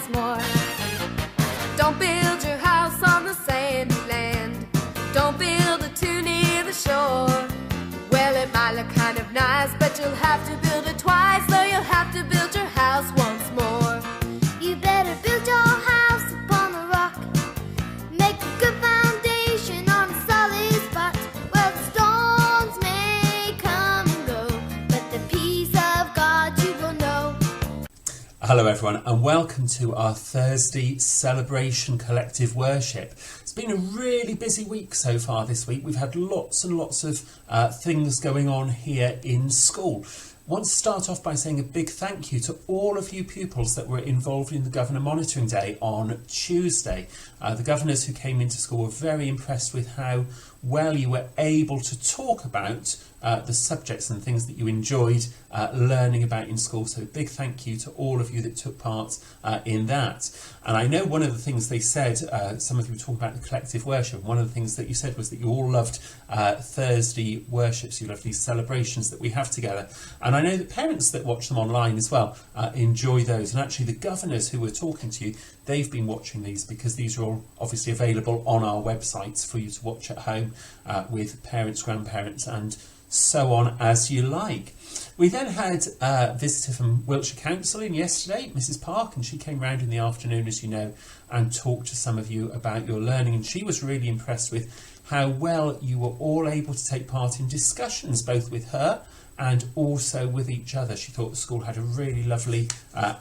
once more. Don't build your house on the sandy land. Don't build it too near the shore. Well, it might look kind of nice, but you'll have to build it twice, though you'll have to build your house once more. You better build your house upon the rock. Make a good foundation on a solid spot. Well, the storms may come and go, but the peace of God you will know. Hello everyone, and welcome to our Thursday celebration collective worship. It's been a really busy week so far this week. We've had lots and lots of things going on here in school. I want to start off by saying a big thank you to all of you pupils that were involved in the Governor Monitoring Day on Tuesday. The governors who came into school were very impressed with how well you were able to talk about the subjects and things that you enjoyed learning about in school. So big thank you to all of you that took part in that. And I know one of the things they said, some of you were talking about the collective worship. One of the things that you said was that you all loved Thursday worships. You loved these celebrations that we have together. And I know that parents that watch them online as well enjoy those. And actually the governors who were talking to you, they've been watching these because these are all obviously available on our websites for you to watch at home with parents, grandparents and so on as you like. We then had a visitor from Wiltshire Counselling yesterday, Mrs. Park, and she came round in the afternoon, as you know, and talked to some of you about your learning. And she was really impressed with how well you were all able to take part in discussions, both with her and also with each other. She thought the school had a really lovely,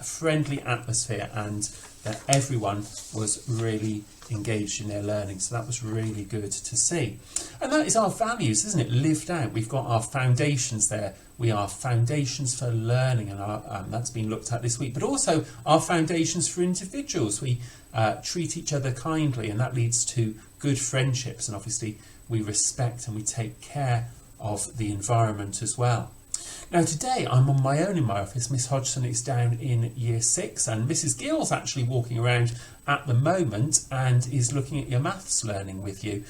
friendly atmosphere and that everyone was really engaged in their learning. So that was really good to see. And that is our values, isn't it? Lived out. We've got our foundations there. We are foundations for learning, and that's been looked at this week. But also our foundations for individuals. We treat each other kindly, and that leads to good friendships. And obviously we respect and we take care of the environment as well. Now today I'm on my own in my office. Miss Hodgson is down in year 6 and Mrs. Gill's actually walking around at the moment and is looking at your maths learning with you,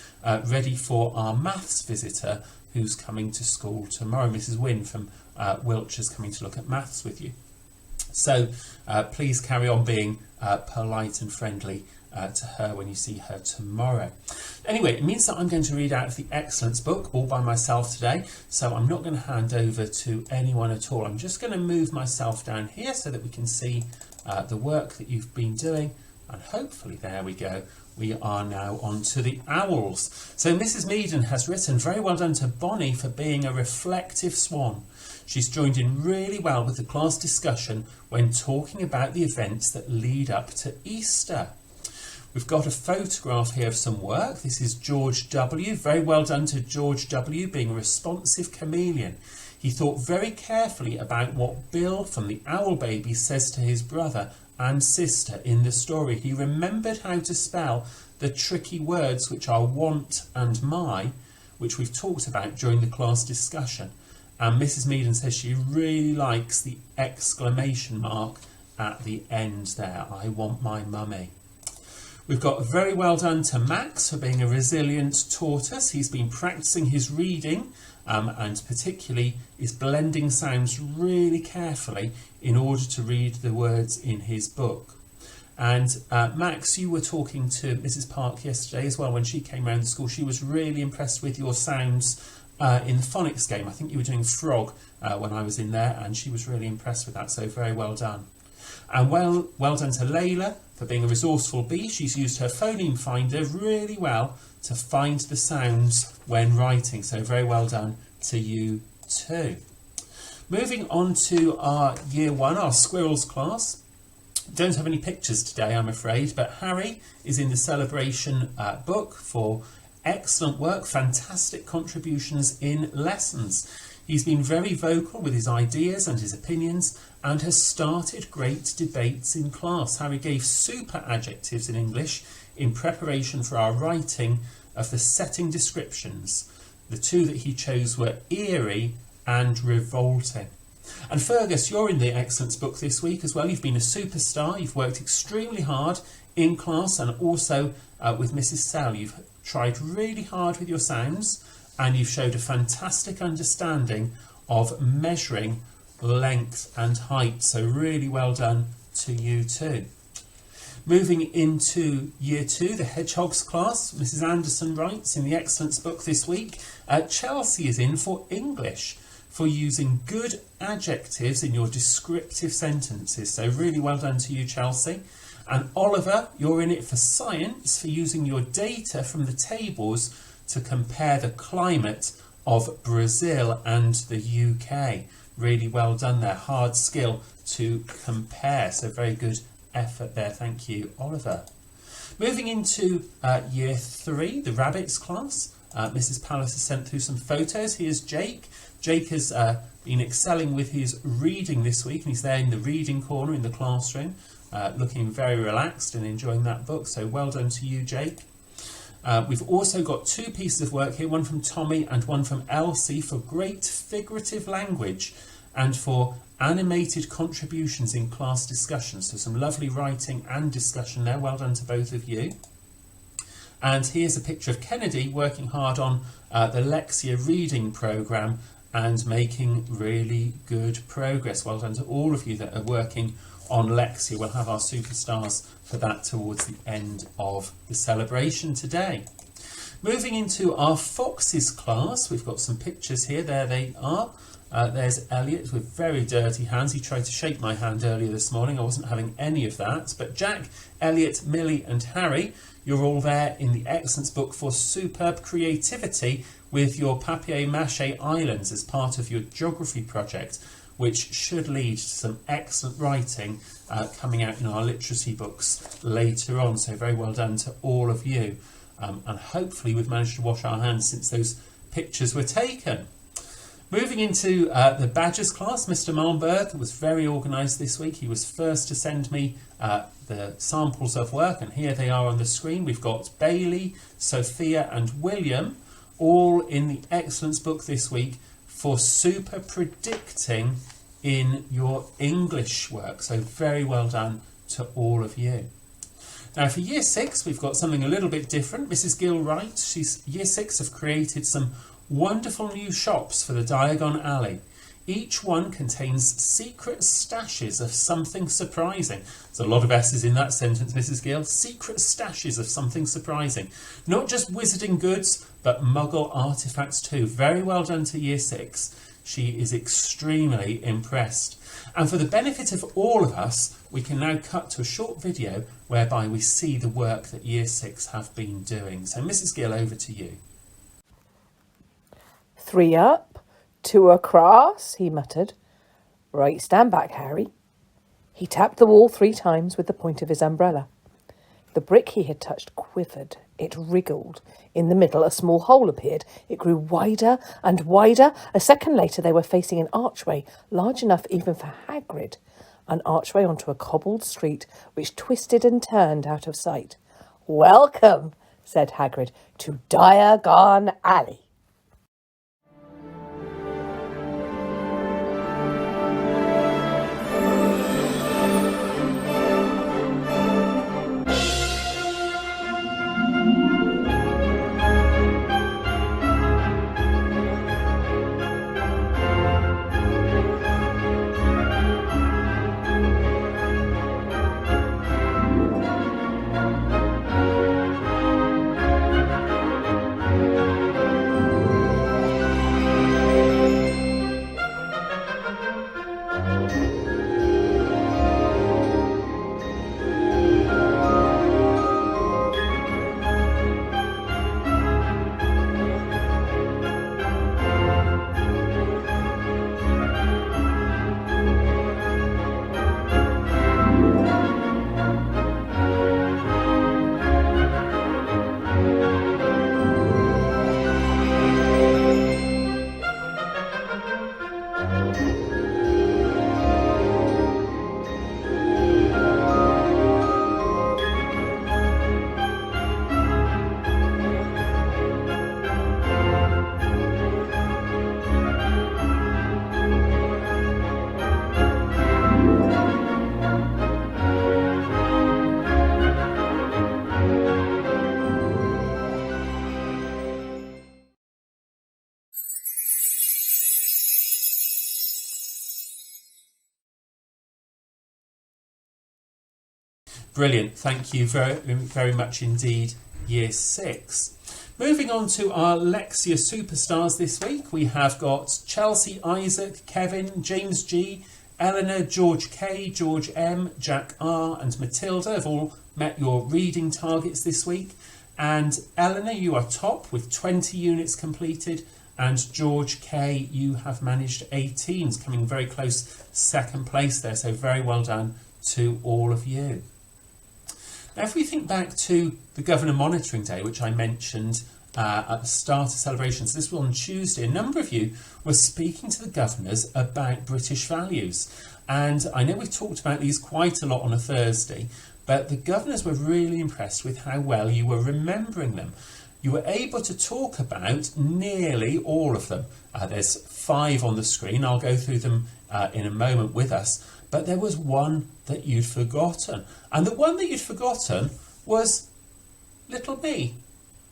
ready for our maths visitor who's coming to school tomorrow. Mrs. Wynne from Wiltshire's coming to look at maths with you. So please carry on being polite and friendly to her when you see her tomorrow. Anyway, it means that I'm going to read out of the Excellence book all by myself today, so I'm not going to hand over to anyone at all. I'm just going to move myself down here so that we can see the work that you've been doing, and hopefully, there we go, we are now on to the owls. So Mrs. Meaden has written, very well done to Bonnie for being a reflective swan. She's joined in really well with the class discussion when talking about the events that lead up to Easter. We've got a photograph here of some work. This is George W. Very well done to George W. being a responsive chameleon. He thought very carefully about what Bill from the Owl Baby says to his brother and sister in the story. He remembered how to spell the tricky words which are want and my, which we've talked about during the class discussion. And Mrs. Meaden says she really likes the exclamation mark at the end there. I want my mummy. We've got very well done to Max for being a resilient tortoise. He's been practicing his reading and particularly is blending sounds really carefully in order to read the words in his book. And Max, you were talking to Mrs. Park yesterday as well when she came around the school. She was really impressed with your sounds in the phonics game. I think you were doing frog when I was in there, and she was really impressed with that, so very well done. And well done to Layla for being a resourceful bee. She's used her phoneme finder really well to find the sounds when writing. So very well done to you too. Moving on to our year 1, our squirrels class. Don't have any pictures today, I'm afraid, but Harry is in the celebration book for excellent work, fantastic contributions in lessons. He's been very vocal with his ideas and his opinions and has started great debates in class. Harry gave super adjectives in English in preparation for our writing of the setting descriptions. The two that he chose were eerie and revolting. And Fergus, you're in the Excellence book this week as well. You've been a superstar. You've worked extremely hard in class and also with Mrs. Sell. You've tried really hard with your sounds and you've showed a fantastic understanding of measuring length and height. So really well done to you too. Moving into Year 2, the Hedgehogs class, Mrs. Anderson writes in the Excellence book this week, Chelsea is in for English for using good adjectives in your descriptive sentences. So really well done to you, Chelsea. And Oliver, you're in it for science, for using your data from the tables to compare the climate of Brazil and the UK. Really well done there. Hard skill to compare. So very good effort there. Thank you, Oliver. Moving into Year 3, the Rabbits class. Mrs. Pallis has sent through some photos. Here's Jake. Jake has been excelling with his reading this week, and he's there in the reading corner in the classroom, looking very relaxed and enjoying that book. So well done to you, Jake. We've also got 2 pieces of work here, one from Tommy and one from Elsie, for great figurative language and for animated contributions in class discussions. So some lovely writing and discussion there. Well done to both of you. And here's a picture of Kennedy working hard on the Lexia reading programme and making really good progress. Well done to all of you that are working on Lexia. We'll have our superstars for that towards the end of the celebration today. Moving into our Foxes class, we've got some pictures here. There they are. There's Elliot with very dirty hands. He tried to shake my hand earlier this morning. I wasn't having any of that. But Jack, Elliot, Millie and Harry, you're all there in the Excellence book for superb creativity with your papier-mâché islands as part of your geography project, which should lead to some excellent writing coming out in our literacy books later on. So very well done to all of you. And hopefully we've managed to wash our hands since those pictures were taken. Moving into the Badgers class, Mr. Malmberg was very organised this week. He was first to send me the samples of work, and here they are on the screen. We've got Bailey, Sophia and William, all in the Excellence book this week for super predicting in your English work. So very well done to all of you. Now for Year 6, we've got something a little bit different. Mrs. Gill writes, Year 6 have created some wonderful new shops for the Diagon Alley. Each one contains secret stashes of something surprising. There's a lot of S's in that sentence, Mrs. Gill. Secret stashes of something surprising. Not just wizarding goods, but Muggle artefacts too. Very well done to Year 6. She is extremely impressed. And for the benefit of all of us, we can now cut to a short video whereby we see the work that Year 6 have been doing. So Mrs. Gill, over to you. 3 up, 2 across, he muttered. Right, stand back, Harry. He tapped the wall 3 times with the point of his umbrella. The brick he had touched quivered. It wriggled. In the middle, a small hole appeared. It grew wider and wider. A second later, they were facing an archway, large enough even for Hagrid. An archway onto a cobbled street, which twisted and turned out of sight. Welcome, said Hagrid, to Diagon Alley. Brilliant. Thank you very, very much indeed, Year 6. Moving on to our Lexia superstars this week, we have got Chelsea, Isaac, Kevin, James G, Eleanor, George K, George M, Jack R and Matilda have all met your reading targets this week. And Eleanor, you are top with 20 units completed, and George K, you have managed 18, coming very close second place there, so very well done to all of you. Now, if we think back to the Governor Monitoring Day, which I mentioned at the start of celebrations, this was on Tuesday, a number of you were speaking to the governors about British values. And I know we've talked about these quite a lot on a Thursday, but the governors were really impressed with how well you were remembering them. You were able to talk about nearly all of them. There's 5 on the screen. I'll go through them in a moment with us. But there was one that you'd forgotten. And the one that you'd forgotten was little me,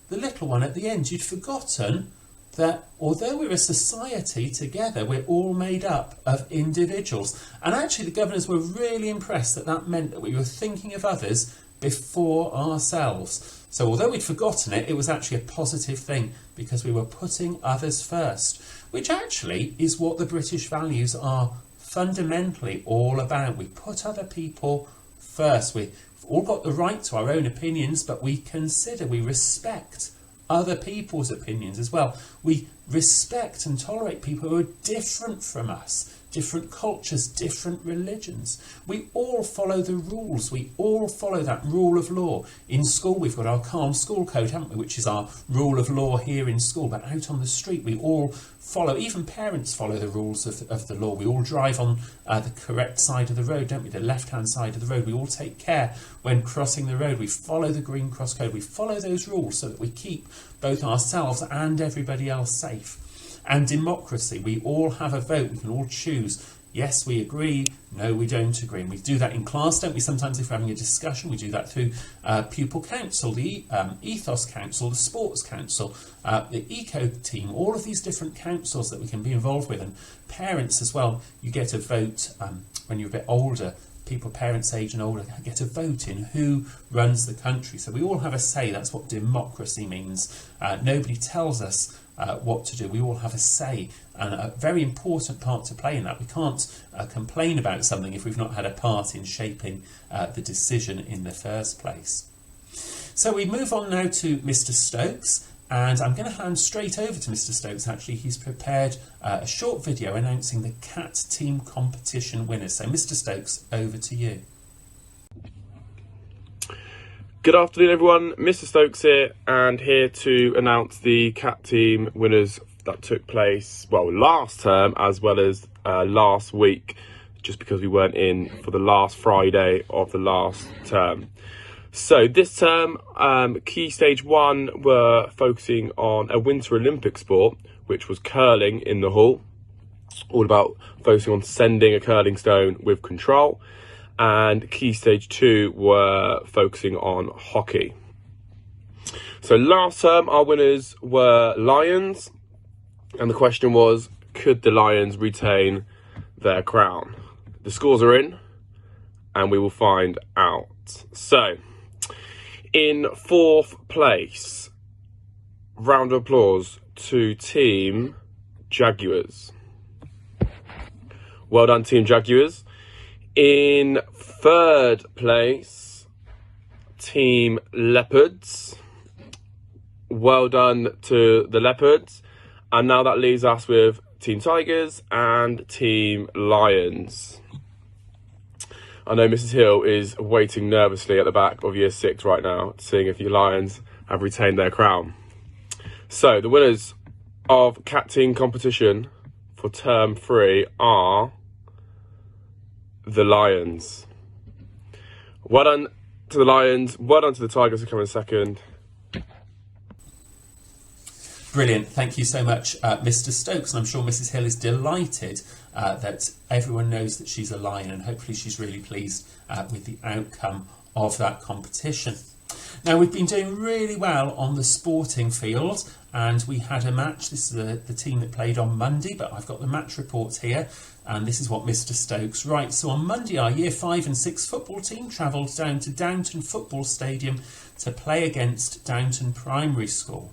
the little one at the end. You'd forgotten that although we're a society together, we're all made up of individuals. And actually the governors were really impressed that that meant that we were thinking of others before ourselves. So although we'd forgotten it, it was actually a positive thing because we were putting others first, which actually is what the British values are fundamentally all about. We put other people first. We've all got the right to our own opinions, but we consider, we respect other people's opinions as well. We respect and tolerate people who are different from us, different cultures, different religions. We all follow the rules. We all follow that rule of law. In school, we've got our calm school code, haven't we, which is our rule of law here in school. But out on the street, we all follow, even parents follow the rules of the law. We all drive on the correct side of the road, don't we, the left-hand side of the road. We all take care when crossing the road. We follow the green cross code. We follow those rules so that we keep both ourselves and everybody else safe. And democracy, we all have a vote, we can all choose. Yes, we agree, no, we don't agree. And we do that in class, don't we? Sometimes if we're having a discussion, we do that through pupil council, the ethos council, the sports council, the eco team, all of these different councils that we can be involved with. And parents as well, you get a vote when you're a bit older. People parents age and older get a vote in who runs the country. So we all have a say. That's what democracy means. Nobody tells us what to do. We all have a say and a very important part to play in that. We can't complain about something if we've not had a part in shaping the decision in the first place. So we move on now to Mr. Stokes, and I'm going to hand straight over to Mr. Stokes. Actually, he's prepared a short video announcing the CAT team competition winners. So Mr. Stokes, over to you. Good afternoon everyone, Mr. Stokes here, and here to announce the CAT team winners that took place, well, last term as well as last week, just because we weren't in for the last Friday of the last term. So this term, Key Stage 1 were focusing on a Winter Olympic sport, which was curling in the hall, all about focusing on sending a curling stone with control. And Key Stage 2 were focusing on hockey. So last term, our winners were Lions. And the question was, could the Lions retain their crown? The scores are in, and we will find out. So, in 4th place, round of applause to Team Jaguars. Well done, Team Jaguars. In 3rd place, Team Leopards. Well done to the Leopards. And now that leaves us with Team Tigers and Team Lions. I know Mrs. Hill is waiting nervously at the back of Year 6 right now, seeing if the Lions have retained their crown. So the winners of CAT team competition for Term 3 are the Lions. Well done to the Lions. Well done to the Tigers who come in second. Brilliant. Thank you so much, Mr. Stokes. And I'm sure Mrs. Hill is delighted that everyone knows that she's a Lion, and hopefully she's really pleased with the outcome of that competition. Now, we've been doing really well on the sporting field, and we had a match. This is the team that played on Monday, but I've got the match report here, and this is what Mr. Stokes writes. So on Monday, our Year 5 and 6 football team travelled down to Downton Football Stadium to play against Downton Primary School.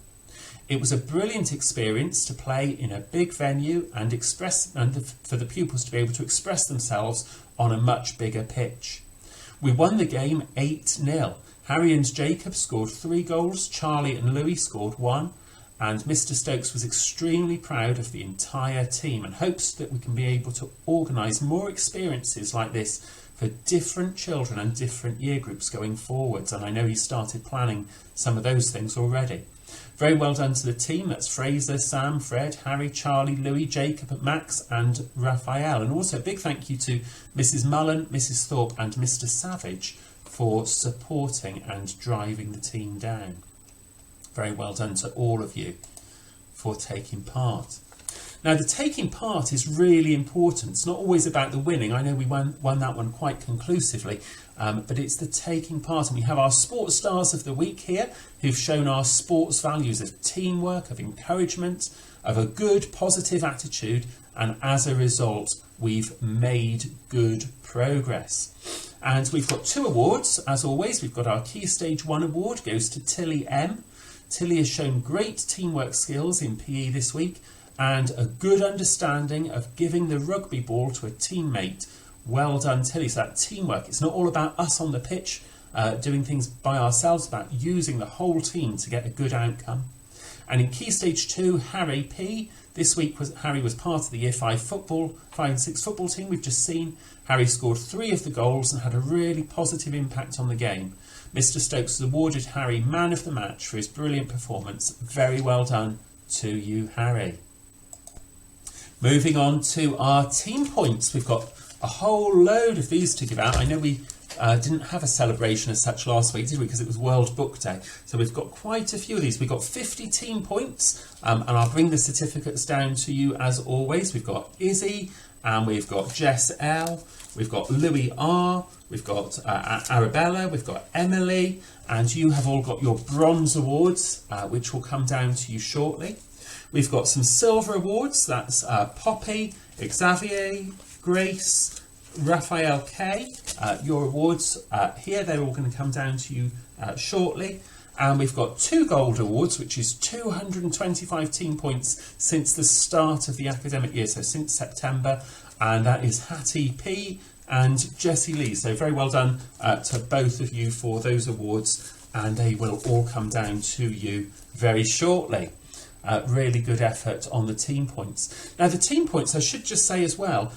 It was a brilliant experience to play in a big venue and for the pupils to be able to express themselves on a much bigger pitch. We won the game 8-0. Harry and Jacob scored 3 goals, Charlie and Louis scored 1, and Mr. Stokes was extremely proud of the entire team and hopes that we can be able to organise more experiences like this for different children and different year groups going forwards, and I know he started planning some of those things already. Very well done to the team. That's Fraser, Sam, Fred, Harry, Charlie, Louis, Jacob, Max and Raphael. And also a big thank you to Mrs. Mullen, Mrs. Thorpe and Mr. Savage for supporting and driving the team down. Very well done to all of you for taking part. Now, the taking part is really important. It's not always about the winning. I know we won that one quite conclusively, but it's the taking part. And we have our sports stars of the week here who've shown our sports values of teamwork, of encouragement, of a good, positive attitude. And as a result, we've made good progress. And we've got 2 awards. As always, we've got our Key Stage 1 award goes to Tilly M. Tilly has shown great teamwork skills in PE this week and a good understanding of giving the rugby ball to a teammate. Well done, Tilly. So that teamwork, it's not all about us on the pitch doing things by ourselves, it's about using the whole team to get a good outcome. And in Key Stage 2, Harry P. This week, Harry was part of the Year 5 and 6 football team we've just seen. Harry scored 3 of the goals and had a really positive impact on the game. Mr. Stokes has awarded Harry man of the match for his brilliant performance. Very well done to you, Harry. Moving on to our team points. We've got a whole load of these to give out. I know we didn't have a celebration as such last week, did we? Because it was World Book Day. So we've got quite a few of these. We've got 50 team points, and I'll bring the certificates down to you as always. We've got Izzy, and we've got Jess L, we've got Louis R, we've got Arabella, we've got Emily, and you have all got your bronze awards, which will come down to you shortly. We've got some silver awards. That's Poppy, Xavier, Grace, Raphael K. Your awards here, they're all going to come down to you shortly. And we've got 2 gold awards, which is 225 team points since the start of the academic year, so since September. And that is Hattie P and Jessie Lee. So very well done to both of you for those awards, and they will all come down to you very shortly. Really good effort on the team points. Now, the team points, I should just say as well,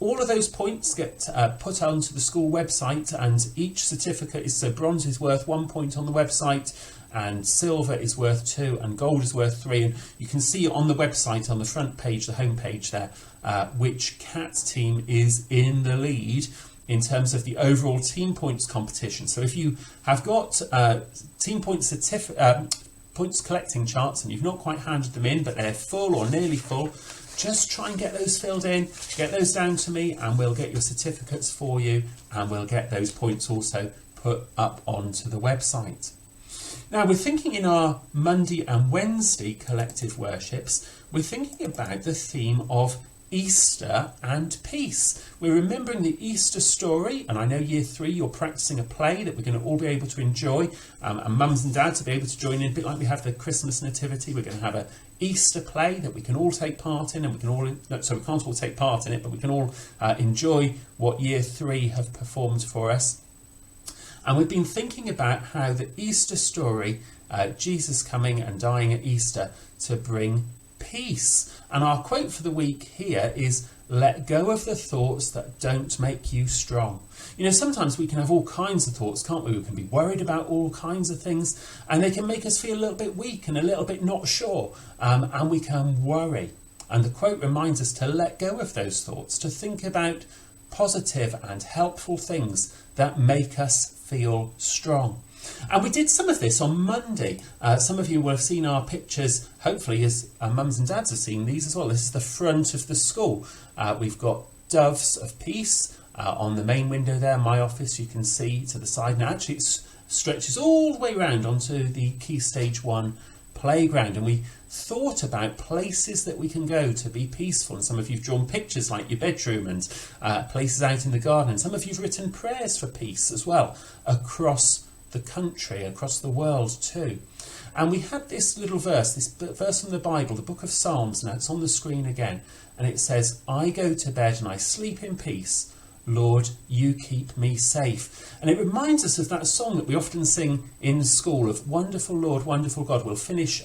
all of those points get put onto the school website, and each certificate is, so bronze is worth 1 point on the website, and silver is worth 2, and gold is worth 3. And you can see on the website, on the front page, the home page there, which CAT team is in the lead in terms of the overall team points competition. So if you have got team points points collecting charts and you've not quite handed them in, but they're full or nearly full, just try and get those filled in, get those down to me, and we'll get your certificates for you, and we'll get those points also put up onto the website. Now, we're thinking in our Monday and Wednesday collective worships, we're thinking about the theme of Easter and peace. We're remembering the Easter story, and I know Year 3 you're practicing a play that we're going to all be able to enjoy, and mums and dads will be able to join in, a bit like we have the Christmas nativity. We're going to have an Easter play that we can all take part in, and we can't all take part in it, but we can all enjoy what Year 3 have performed for us. And we've been thinking about how the Easter story, Jesus coming and dying at Easter to bring peace. And our quote for the week here is, "Let go of the thoughts that don't make you strong." You know, sometimes we can have all kinds of thoughts, can't we? We can be worried about all kinds of things, and they can make us feel a little bit weak and a little bit not sure, and we can worry. And the quote reminds us to let go of those thoughts, to think about positive and helpful things that make us feel strong. And we did some of this on Monday. Some of you will have seen our pictures, hopefully, as mums and dads have seen these as well. This is the front of the school. We've got doves of peace on the main window there. My office, you can see to the side. Now, actually, it's stretches all the way round onto the Key Stage 1 playground, and we thought about places that we can go to be peaceful, and some of you've drawn pictures like your bedroom and places out in the garden, and some of you've written prayers for peace as well across the country, across the world too. And we had this little verse, this verse from the Bible, the book of Psalms. Now it's on the screen again, and it says, I go to bed and I sleep in peace, Lord, you keep me safe. And it reminds us of that song that we often sing in school of Wonderful Lord, Wonderful God. We'll finish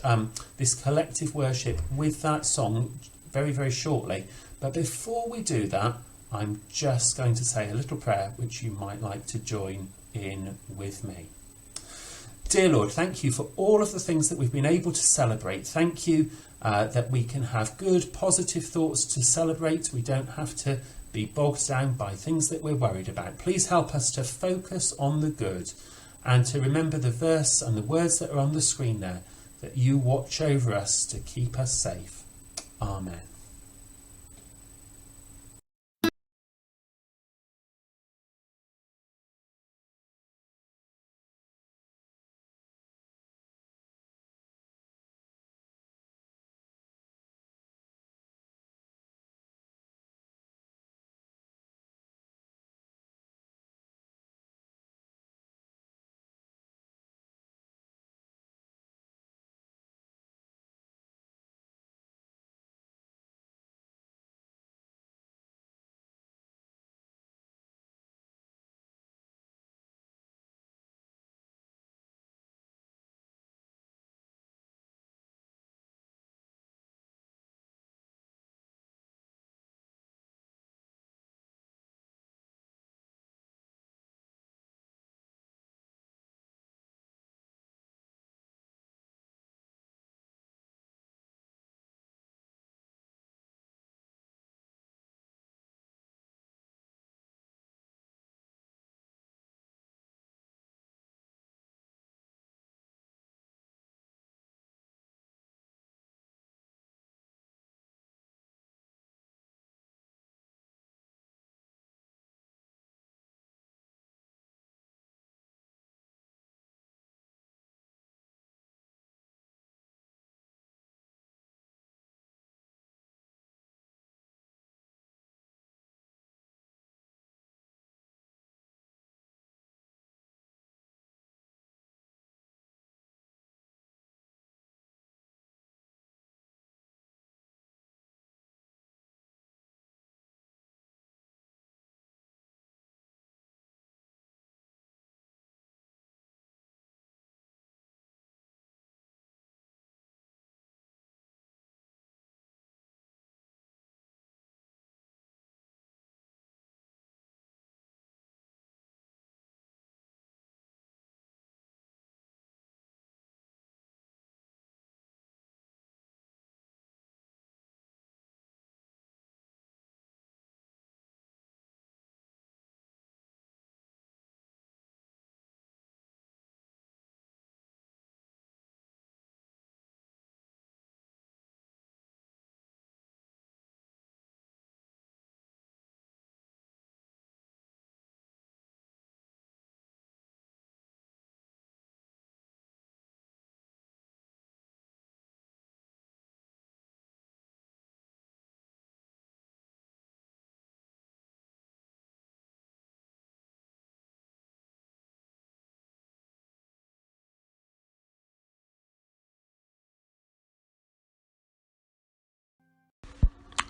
this collective worship with that song very, very shortly. But before we do that, I'm just going to say a little prayer which you might like to join in with me. Dear Lord, thank you for all of the things that we've been able to celebrate. Thank you that we can have good, positive thoughts to celebrate. We don't have to be bogged down by things that we're worried about. Please help us to focus on the good and to remember the verse and the words that are on the screen there, that you watch over us to keep us safe. Amen.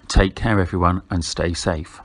Take care, everyone, and stay safe.